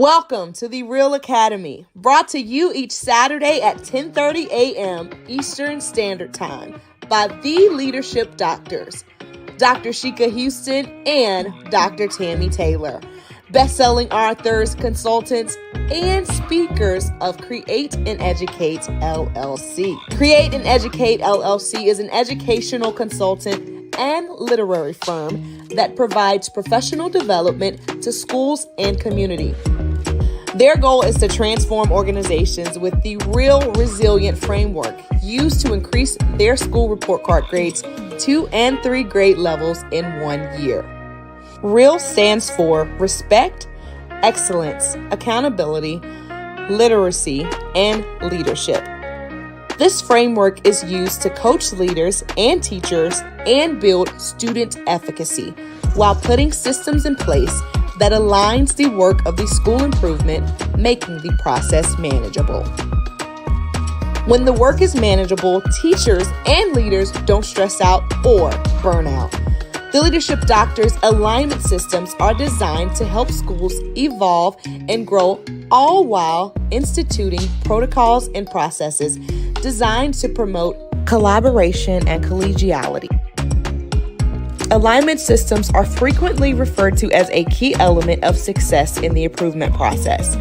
Welcome to the REALL Academy, brought to you each Saturday at 10:30 a.m. Eastern Standard Time by the leadership doctors, Dr. Sheka Houston and Dr. Tammy Taylor, best-selling authors, consultants, and speakers of Create and Educate LLC. Create and Educate LLC is an educational consultant and literary firm that provides professional development to schools and community. Their goal is to transform organizations with the REALL Resilience Framework used to increase their school report card grades 2 and 3 grade levels in 1 year. REALL stands for Respect, Excellence, Accountability, Literacy, and Leadership. This framework is used to coach leaders and teachers and build student efficacy while putting systems in place that aligns the work of the school improvement, making the process manageable. When the work is manageable, teachers and leaders don't stress out or burn out. The Leadership Doctors' alignment systems are designed to help schools evolve and grow, all while instituting protocols and processes designed to promote collaboration and collegiality. Alignment systems are frequently referred to as a key element of success in the improvement process.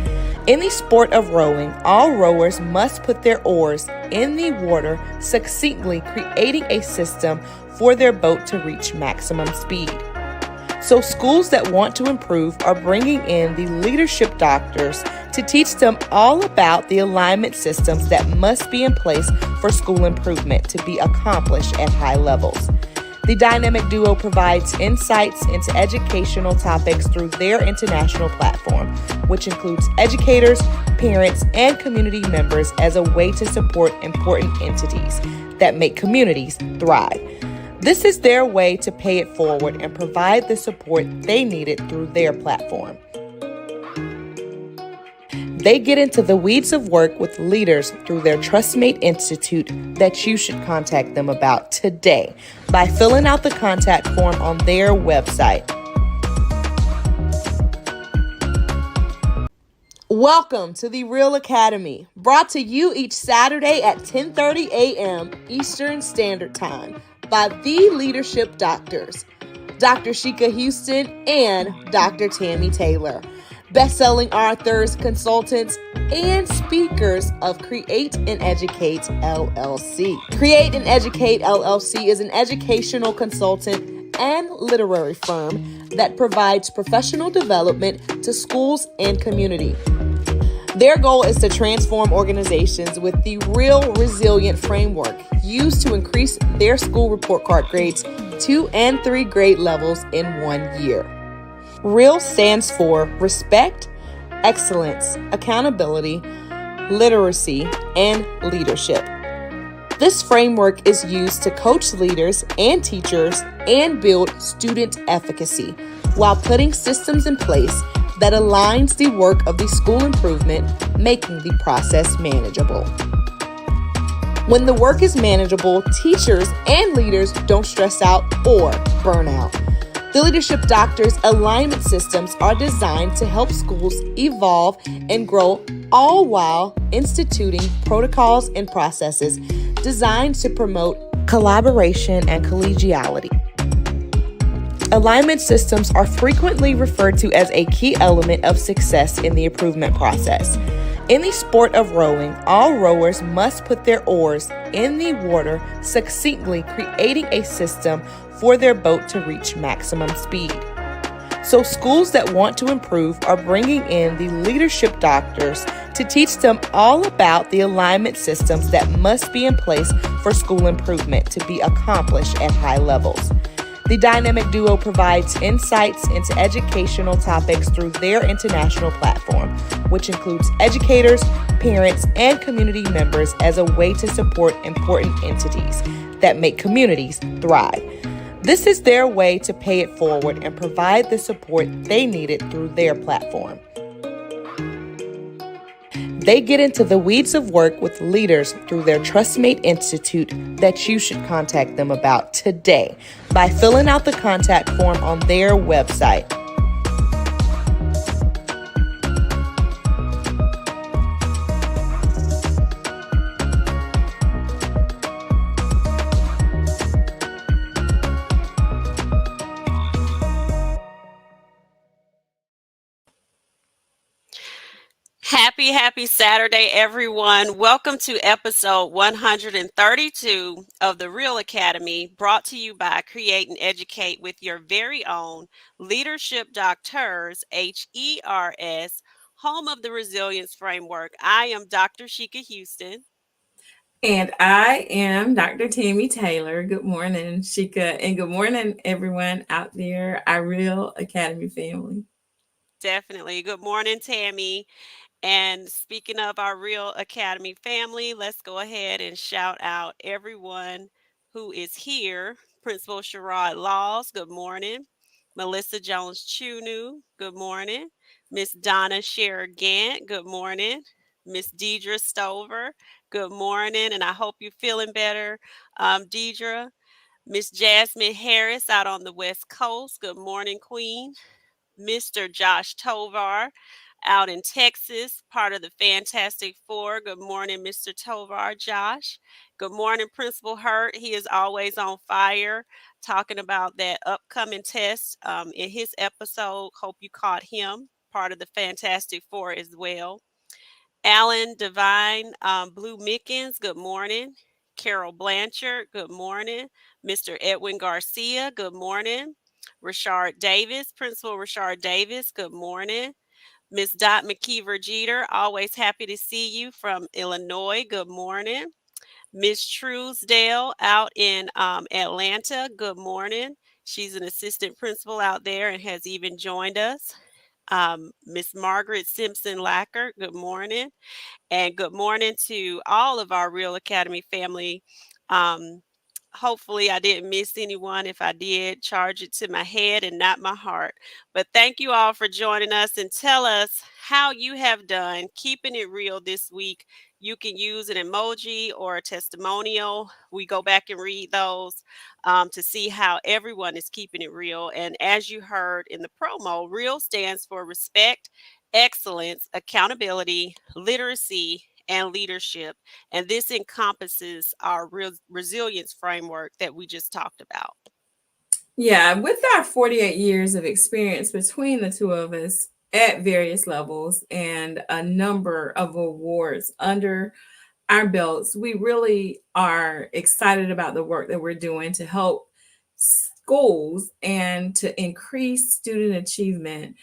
In the sport of rowing, all rowers must put their oars in the water, succinctly creating a system for their boat to reach maximum speed. So schools that want to improve are bringing in the leadership doctors to teach them all about the alignment systems that must be in place for school improvement to be accomplished at high levels. The dynamic duo provides insights into educational topics through their international platform, which includes educators, parents, and community members as a way to support important entities that make communities thrive. This is their way to pay it forward and provide the support they needed through their platform. They get into the weeds of work with leaders through their TrustMate Institute that you should contact them about today by filling out the contact form on their website. Welcome to the REALL Academy, brought to you each Saturday at 10:30 a.m. Eastern Standard Time by the leadership doctors, Dr. Sheka Houston and Dr. Tammy Taylor, best-selling authors, consultants, and speakers of Create and Educate LLC. Create and Educate LLC is an educational consultant and literary firm that provides professional development to schools and community. Their goal is to transform organizations with the REALL Resilience Framework used to increase their school report card grades 2 and 3 grade levels in 1 year. REALL stands for Respect, Excellence, Accountability, Literacy, and Leadership. This framework is used to coach leaders and teachers and build student efficacy while putting systems in place that aligns the work of the school improvement, making the process manageable. When the work is manageable, teachers and leaders don't stress out or burn out. The Leadership Doctors' alignment systems are designed to help schools evolve and grow, all while instituting protocols and processes designed to promote collaboration and collegiality. Alignment systems are frequently referred to as a key element of success in the improvement process. In the sport of rowing, all rowers must put their oars in the water, succinctly creating a system for their boat to reach maximum speed. So schools that want to improve are bringing in the leadership doctors to teach them all about the alignment systems that must be in place for school improvement to be accomplished at high levels. The dynamic duo provides insights into educational topics through their international platform, which includes educators, parents, and community members as a way to support important entities that make communities thrive. This is their way to pay it forward and provide the support they needed through their platform. They get into the weeds of work with leaders through their TrustMate Institute that you should contact them about today by filling out the contact form on their website. Happy Saturday, everyone. Welcome to episode 132 of the Real Academy, brought to you by Create and Educate with your very own Leadership Doctors, HERS, home of the Resilience Framework. I am Dr. Sheka Houston. And I am Dr. Tammy Taylor. Good morning, Shika, and good morning, everyone out there, our Real Academy family. Definitely. Good morning, Tammy. And speaking of our Real Academy family, let's go ahead and shout out everyone who is here. Principal Sherrod Laws, good morning. Melissa Jones Chunu, good morning. Miss Donna Scherer Gant, good morning. Miss Deidre Stover, good morning. And I hope you're feeling better, Deidre. Miss Jasmine Harris out on the West Coast, good morning, Queen. Mr. Josh Tovar out in Texas, part of the Fantastic Four. Good morning, Mr. Tovar, Josh. Good morning, Principal Hurt. He is always on fire talking about that upcoming test in his episode. Hope you caught him, part of the Fantastic Four as well. Alan Devine, Blue Mickens, good morning. Carol Blanchard, good morning. Mr. Edwin Garcia, good morning. Rashard Davis, Principal Rashard Davis, good morning. Miss Dot McKeever Jeter, always happy to see you from Illinois, good morning. Miss Truesdale out in Atlanta, good morning. She's an assistant principal out there and has even joined us. Miss Margaret Simpson Lacker, good morning. And good morning to all of our Real Academy family. Um, Hopefully, I didn't miss anyone. If I did, charge it to my head and not my heart. But thank you all for joining us and tell us how you have done keeping it real this week. You can use an emoji or a testimonial. We go back and read those to see how everyone is keeping it real. And as you heard in the promo, REAL stands for respect, excellence, accountability, literacy, and leadership. And this encompasses our resilience framework that we just talked about. Yeah, with our 48 years of experience between the two of us at various levels and a number of awards under our belts, we really are excited about the work that we're doing to help schools and to increase student achievement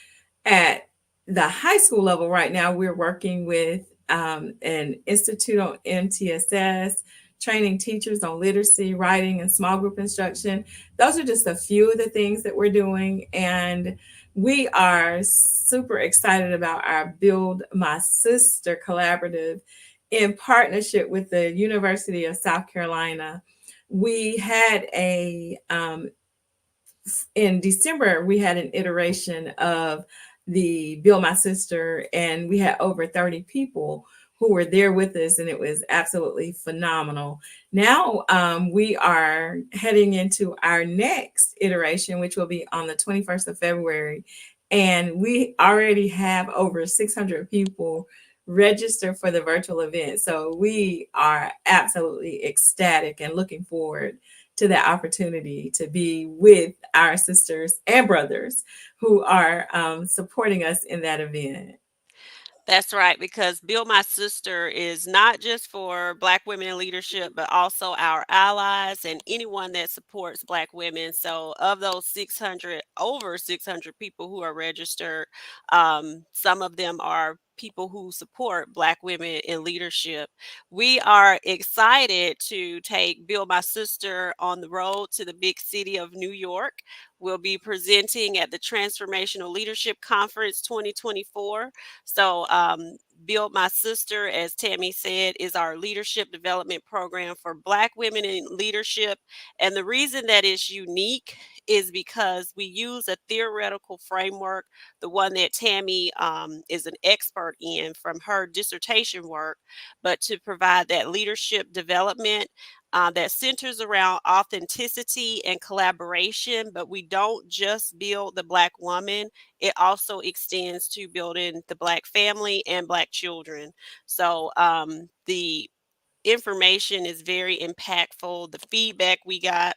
at the high school level. Right now we're working with an institute on MTSS, training teachers on literacy, writing, and small group instruction. Those are just a few of the things that we're doing, and we are super excited about our Build My Sister collaborative in partnership with the University of South Carolina. We had a in December, we had an iteration of the Bill My Sister, and we had over 30 people who were there with us, and it was absolutely phenomenal. Now we are heading into our next iteration, which will be on the 21st of February, and we already have over 600 people register for the virtual event. So we are absolutely ecstatic and looking forward to that opportunity to be with our sisters and brothers who are supporting us in that event. That's right, because Build My Sister is not just for Black women in leadership, but also our allies and anyone that supports Black women. So, of those 600, over 600 people who are registered, some of them are people who support Black women in leadership. We are excited to take Build My Sister on the road to the big city of New York. We'll be presenting at the Transformational Leadership Conference 2024. So, Build My Sister, as Tammy said, is our leadership development program for Black women in leadership. And the reason that it's unique is because we use a theoretical framework, the one that Tammy is an expert in from her dissertation work, but to provide that leadership development. That centers around authenticity and collaboration, but we don't just build the Black woman, it also extends to building the Black family and Black children. So the information is very impactful. The feedback we got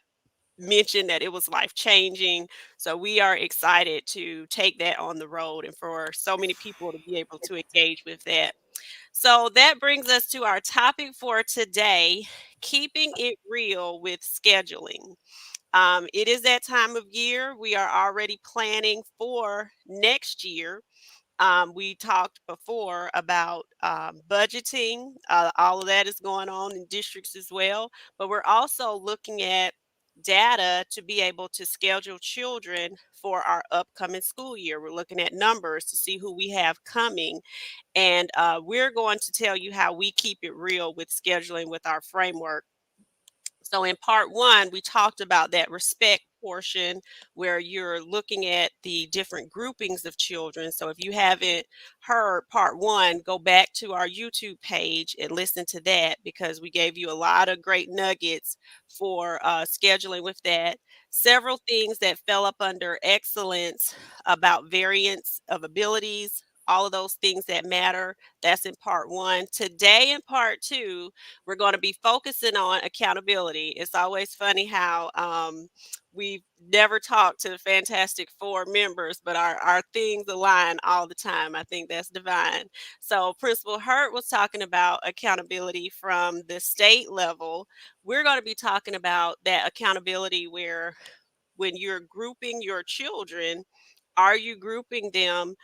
mentioned that it was life changing. So we are excited to take that on the road and for so many people to be able to engage with that. So that brings us to our topic for today, keeping it real with scheduling. It is that time of year. We are already planning for next year. We talked before about budgeting. All of that is going on in districts as well. But we're also looking at data to be able to schedule children for our upcoming school year. We're looking at numbers to see who we have coming. And we're going to tell you how we keep it real with scheduling with our framework. So in part one, we talked about that respect portion where you're looking at the different groupings of children. So if you haven't heard part one, go back to our YouTube page and listen to that because we gave you a lot of great nuggets for scheduling with that. Several things that fell up under excellence about variance of abilities, all of those things that matter. That's in part one. Today in part two, we're going to be focusing on accountability. It's always funny how we've never talked to the Fantastic Four members, but our things align all the time. I think that's divine. So Principal Hurt was talking about accountability from the state level. We're going to be talking about that accountability where when you're grouping your children, are you grouping them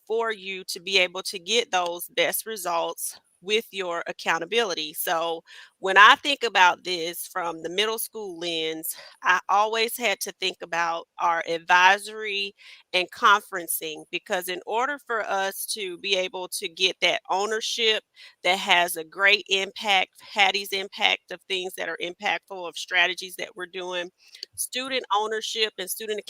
for you to be able to get those best results with your accountability? So, when I think about this from the middle school lens, I always had to think about our advisory and conferencing because, in order for us to be able to get that ownership that has a great impact, Hattie's impact of things that are impactful, of strategies that we're doing, student ownership and student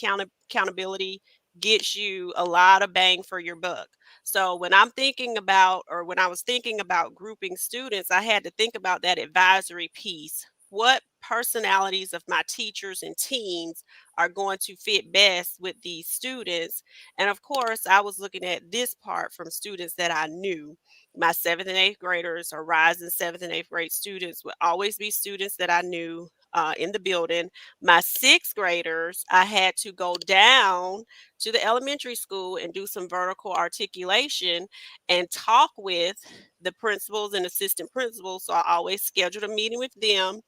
accountability gets you a lot of bang for your buck. So when I'm thinking about, or when I was thinking about grouping students, I had to think about that advisory piece. What personalities of my teachers and teams are going to fit best with these students? And of course, I was looking at this part from students that I knew. My seventh and eighth graders or rising seventh and eighth grade students would always be students that I knew in the building. My sixth graders, I had to go down to the elementary school and do some vertical articulation and talk with the principals and assistant principals. So I always scheduled a meeting with them.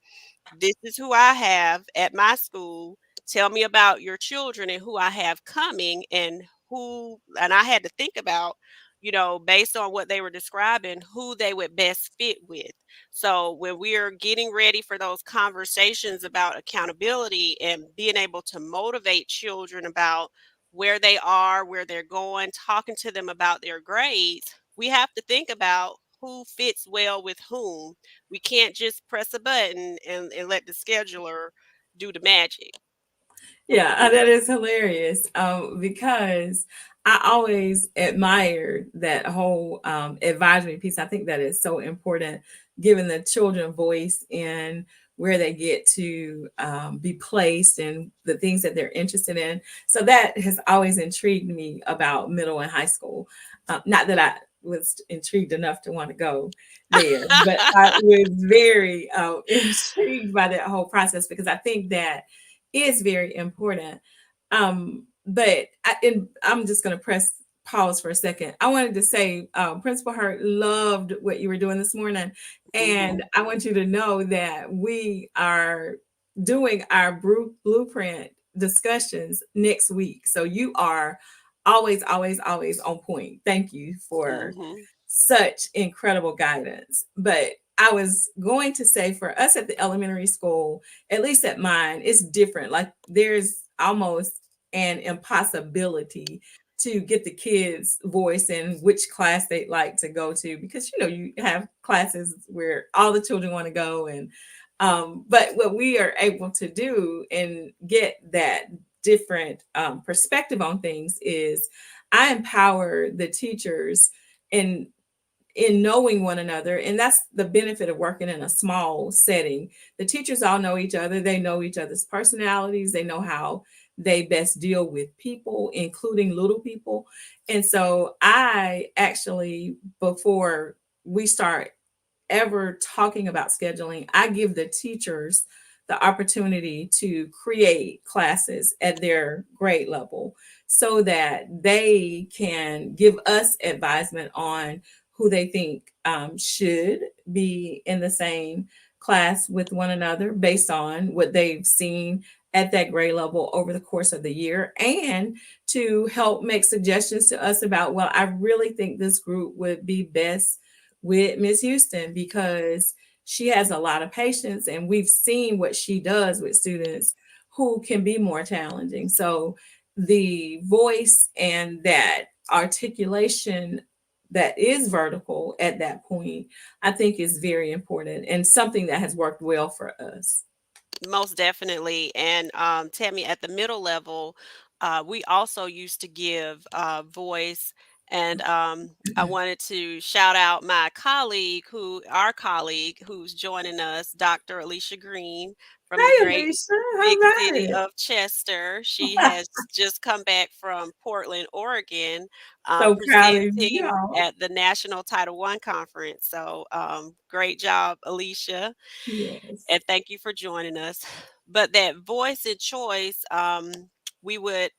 This is who I have at my school. Tell me about your children and who I have coming and and I had to think about, based on what they were describing, who they would best fit with. So when we're getting ready for those conversations about accountability and being able to motivate children about where they are, where they're going, talking to them about their grades, we have to think about who fits well with whom. We can't just press a button and let the scheduler do the magic. Yeah, that is hilarious. Because I always admired that whole advisory piece. I think that is so important, giving the children voice in where they get to be placed and the things that they're interested in. So that has always intrigued me about middle and high school. Not that I was intrigued enough to want to go there, but I was very intrigued by that whole process because I think that is very important. I'm just going to press pause for a second. I wanted to say, Principal Hurt loved what you were doing this morning. And I want you to know that we are doing our blueprint discussions next week. So you are always, always, always on point. Thank you for Mm-hmm. such incredible guidance. But I was going to say for us at the elementary school, at least at mine, it's different. Like there's almost an impossibility to get the kids' voice in which class they'd like to go to because you have classes where all the children want to go and but what we are able to do and get that different perspective on things is I empower the teachers in knowing one another. And that's the benefit of working in a small setting. The teachers all know each other. They know each other's personalities. They know how they best deal with people, including little people. And so I actually, before we start ever talking about scheduling, I give the teachers the opportunity to create classes at their grade level so that they can give us advisement on who they think should be in the same class with one another based on what they've seen at that grade level over the course of the year, and to help make suggestions to us about, well, I really think this group would be best with Miss Houston because she has a lot of patience and we've seen what she does with students who can be more challenging. So the voice and that articulation that is vertical at that point, I think is very important and something that has worked well for us. Most definitely. And Tammy, at the middle level, we also used to give voice. And I wanted to shout out our colleague who's joining us, Dr. Alicia Green from the Hi, great Alicia. All big city right. of Chester. She has just come back from Portland, Oregon, So proud of presenting y'all. at the National Title I Conference. So great job, Alicia, Yes. and thank you for joining us. But that voice and choice, we would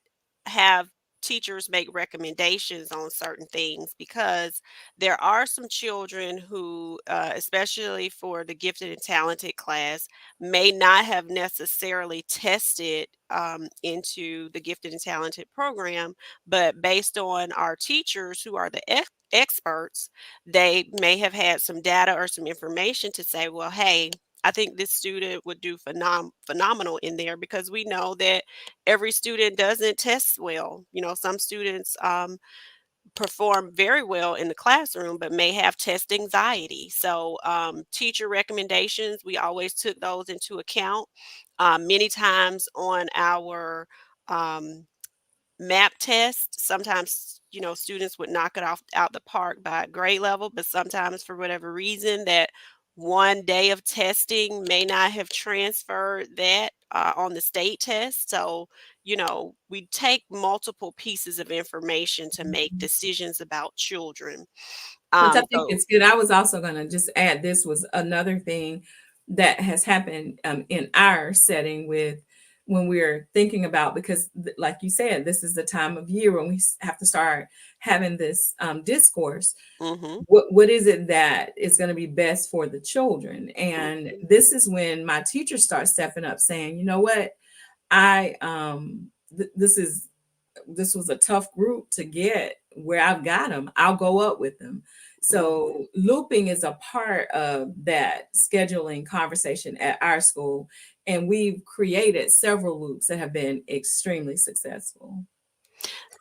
have teachers make recommendations on certain things because there are some children who, especially for the gifted and talented class, may not have necessarily tested into the gifted and talented program, but based on our teachers who are the experts, they may have had some data or some information to say, well, hey, I think this student would do phenomenal in there because we know that every student doesn't test well. You know, some students perform very well in the classroom, but may have test anxiety. So, teacher recommendations, we always took those into account. Many times on our um, map test, sometimes, students would knock it off out the park by grade level, but sometimes for whatever reason that one day of testing may not have transferred that on the state test. So, we take multiple pieces of information to make decisions about children. Which I think So is good. I was also going to just add, this was another thing that has happened in our setting with when we're thinking about, because like you said, this is the time of year when we have to start having this discourse. mhm, What is it that is going to be best for the children? And mhm. this is when my teachers start stepping up saying, you know what, I this is this was a tough group to get where I've got them. I'll go up with them. Mhm. So looping is a part of that scheduling conversation at our school, and we've created several loops that have been extremely successful.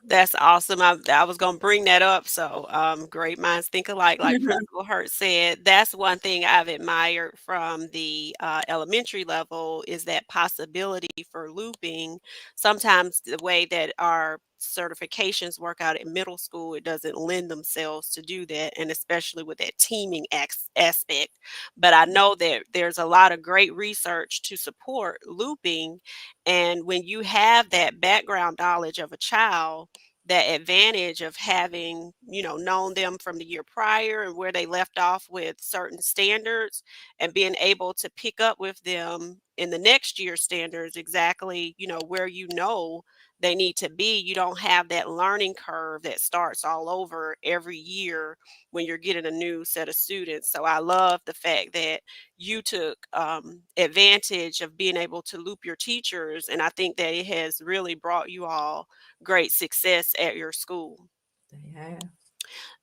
That's awesome. I was gonna bring that up. So, great minds think alike, like Principal Hurt said. That's one thing I've admired from the elementary level is that possibility for looping. Sometimes the way that our certifications work out in middle school, it doesn't lend themselves to do that, and especially with that teaming aspect. But I know that there's a lot of great research to support looping, and when you have that background knowledge of a child, that advantage of having, known them from the year prior and where they left off with certain standards and being able to pick up with them in the next year's standards exactly, where they need to be. You don't have that learning curve that starts all over every year when you're getting a new set of students. So I love the fact that you took advantage of being able to loop your teachers. And I think that it has really brought you all great success at your school. They have.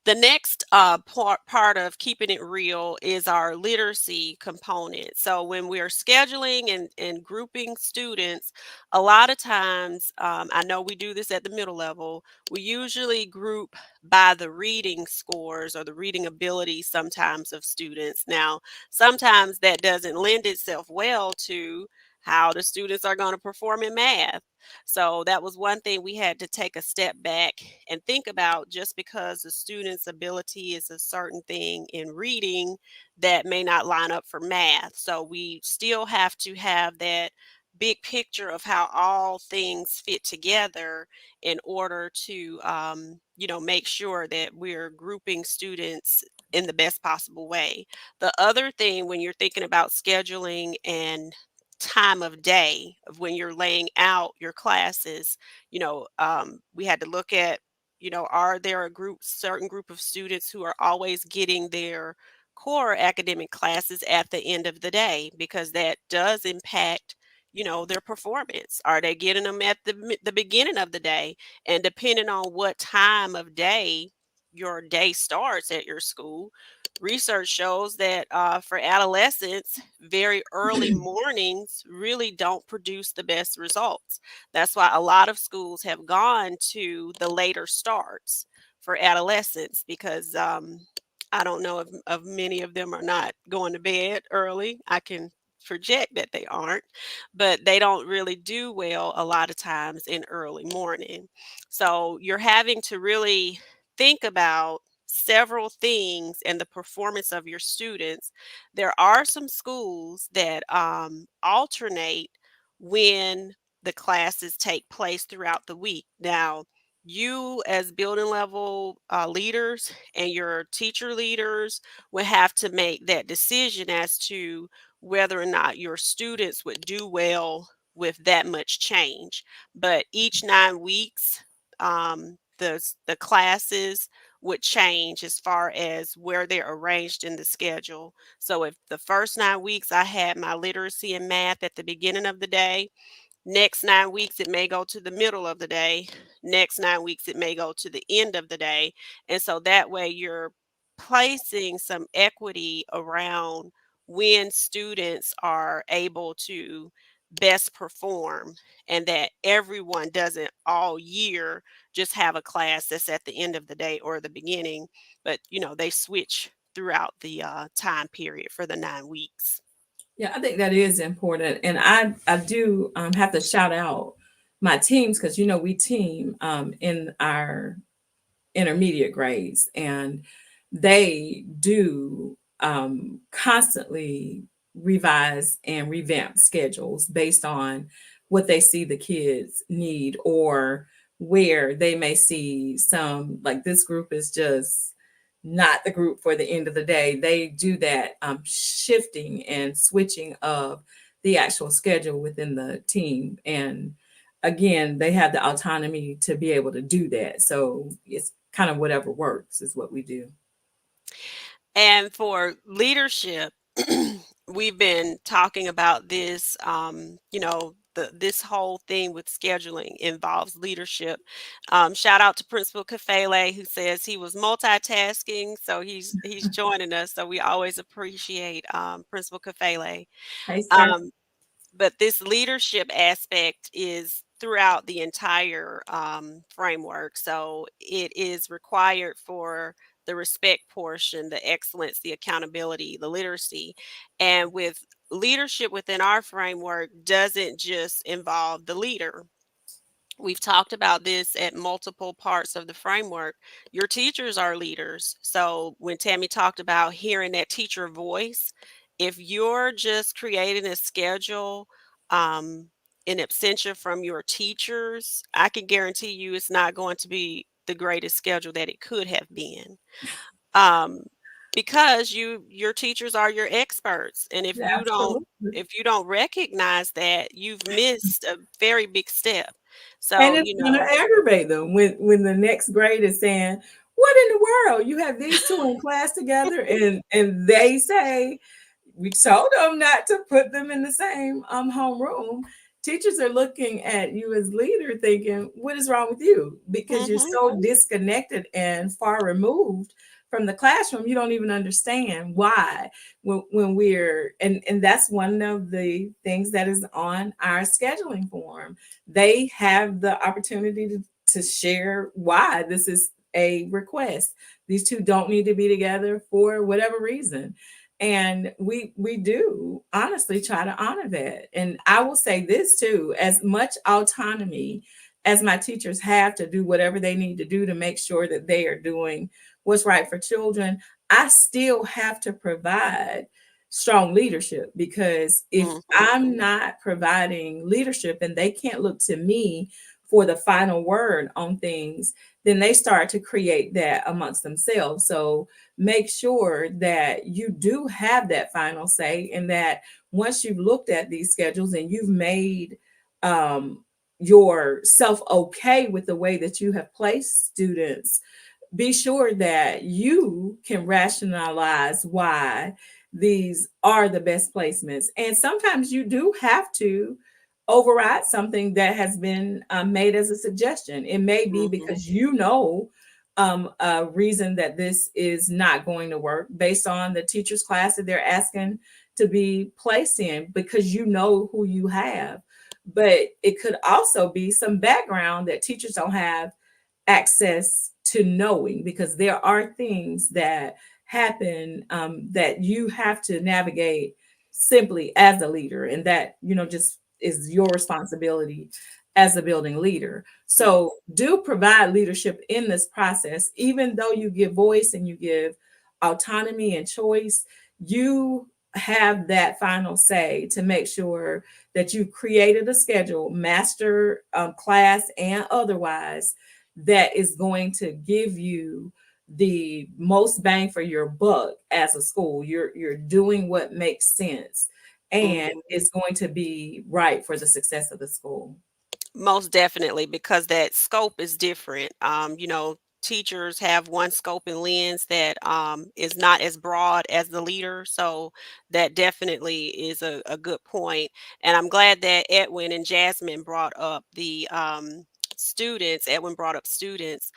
The next part of keeping it real is our literacy component. So when we're scheduling and grouping students, a lot of times, I know we do this at the middle level, we usually group by the reading scores or the reading abilities sometimes of students. Now, sometimes that doesn't lend itself well to how the students are going to perform in math. So that was one thing we had to take a step back and think about. Just because a student's ability is a certain thing in reading, that may not line up for math. So we still have to have that big picture of how all things fit together in order to, make sure that we're grouping students in the best possible way. The other thing when you're thinking about scheduling and time of day of when you're laying out your classes, we had to look at are there a certain group of students who are always getting their core academic classes at the end of the day? Because that does impact, their performance. Are they getting them at the beginning of the day? And depending on what time of day your day starts at your school, research shows that for adolescents, very early mornings really don't produce the best results. That's why a lot of schools have gone to the later starts for adolescents, because I don't know if of many of them are not going to bed early. I can project that they aren't, but they don't really do well a lot of times in early morning. So you're having to really think about several things and the performance of your students. There are some schools that alternate when the classes take place throughout the week. Now, you as building level leaders and your teacher leaders would have to make that decision as to whether or not your students would do well with that much change. But each 9 weeks, the classes would change as far as where they're arranged in the schedule. So if the first 9 weeks I had my literacy and math at the beginning of the day, next 9 weeks, it may go to the middle of the day. Next 9 weeks, it may go to the end of the day. And so that way you're placing some equity around when students are able to best perform, and that everyone doesn't all year just have a class that's at the end of the day or the beginning, but they switch throughout the time period for the 9 weeks. Yeah, I think that is important, and I do have to shout out my teams because we team in our intermediate grades, and they do constantly revise and revamp schedules based on what they see the kids need, or where they may see some, like, this group is just not the group for the end of the day. They do that shifting and switching of the actual schedule within the team. And again, they have the autonomy to be able to do that. So it's kind of whatever works is what we do. And for leadership, we've been talking about this. This whole thing with scheduling involves leadership. Shout out to Principal Kafele, who says he was multitasking, so he's joining us. So we always appreciate Principal Kafele. Hey, sir. Um, but this leadership aspect is throughout the entire framework. So it is required for the respect portion, the excellence, the accountability, the literacy. And with leadership within our framework doesn't just involve the leader. We've talked about this at multiple parts of the framework. Your teachers are leaders. So when Tammy talked about hearing that teacher voice, if you're just creating a schedule um, in absentia from your teachers, I can guarantee you it's not going to be the greatest schedule that it could have been. Um, because your teachers are your experts, and if you don't Absolutely. if you don't recognize that, you've missed a very big step. And So, it's gonna aggravate them when the next grade is saying, "What in the world? You have these two in class together," and they say, "We told them not to put them in the same homeroom." Teachers are looking at you as leader, thinking, "What is wrong with you?" Because you're mhm, so disconnected and far removed from the classroom, you don't even understand why. When we're and that's one of the things that is on our scheduling form. They have the opportunity to share why this is a request. These two don't need to be together for whatever reason. And we do honestly try to honor that. And I will say this too: as much autonomy as my teachers have to do whatever they need to do to make sure that they are doing what's right for children, I still have to provide strong leadership, because if mhm, I'm not providing leadership and they can't look to me for the final word on things, then they start to create that amongst themselves. So make sure that you do have that final say, and that once you've looked at these schedules and you've made um, yourself okay with the way that you have placed students, be sure that you can rationalize why these are the best placements. And sometimes you do have to override something that has been made as a suggestion. It may be Mhm. because a reason that this is not going to work based on the teacher's class that they're asking to be placed in, because you know who you have. But it could also be some background that teachers don't have access to knowing, because there are things that happen that you have to navigate simply as a leader, and that just is your responsibility as a building leader. So do provide leadership in this process. Even though you give voice and you give autonomy and choice, you have that final say to make sure that you've created a schedule, master class and otherwise, that is going to give you the most bang for your buck as a school. You're doing what makes sense, and Mhm. it's going to be right for the success of the school. Most definitely, because that scope is different. Teachers have one scope and lens that is not as broad as the leader. So that definitely is a good point. And I'm glad that Edwin and Jasmine brought up the students. Edwin brought up students.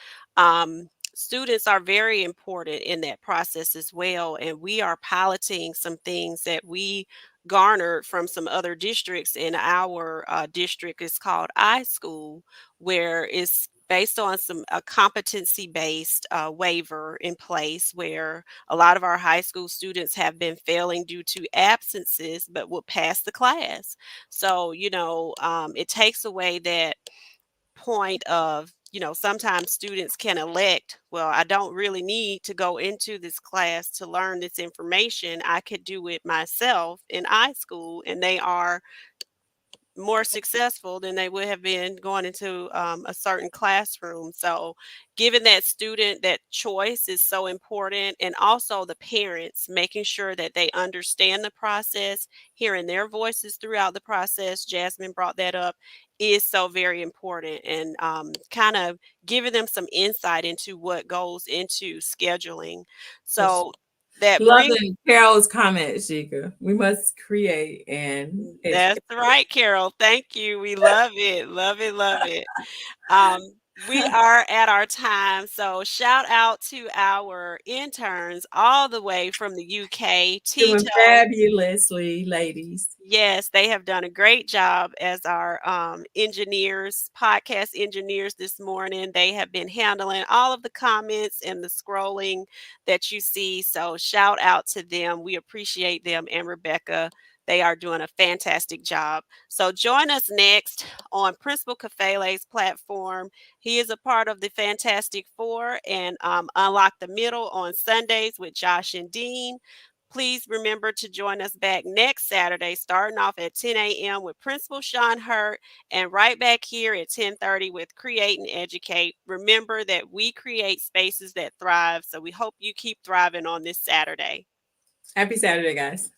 Students are very important in that process as well. And we are piloting some things that we garnered from some other districts. In our district is called iSchool, where it's based on some a competency based waiver in place, where a lot of our high school students have been failing due to absences but will pass the class. So it takes away that point of, sometimes students can elect, well, I don't really need to go into this class to learn this information. I could do it myself in iSchool, and they are more successful than they would have been going into a certain classroom. So, giving that student that choice is so important. And also the parents making sure that they understand the process, hearing their voices throughout the process. Jasmine brought that up, is so very important. And kind of giving them some insight into what goes into scheduling. That's So, that brings loving Carol's comment, Shika. We must create and that's educate. right, Carol. Thank you. We love it. Love it. Love it. Um, we are at our time. So shout out to our interns all the way from the UK, Doing Tito. fabulously, ladies. Yes, they have done a great job as our engineers, podcast engineers this morning. They have been handling all of the comments and the scrolling that you see. So, shout out to them. We appreciate them and Rebecca. They are doing a fantastic job. So, join us next on Principal Kafele's platform. He is a part of the Fantastic Four and Unlock the Middle on Sundays with Josh and Dean. Please remember to join us back next Saturday, starting off at 10 a.m. with Principal Sean Hurt, and right back here at 10:30 with Create and Educate. Remember that we create spaces that thrive, so we hope you keep thriving on this Saturday. Happy Saturday, guys.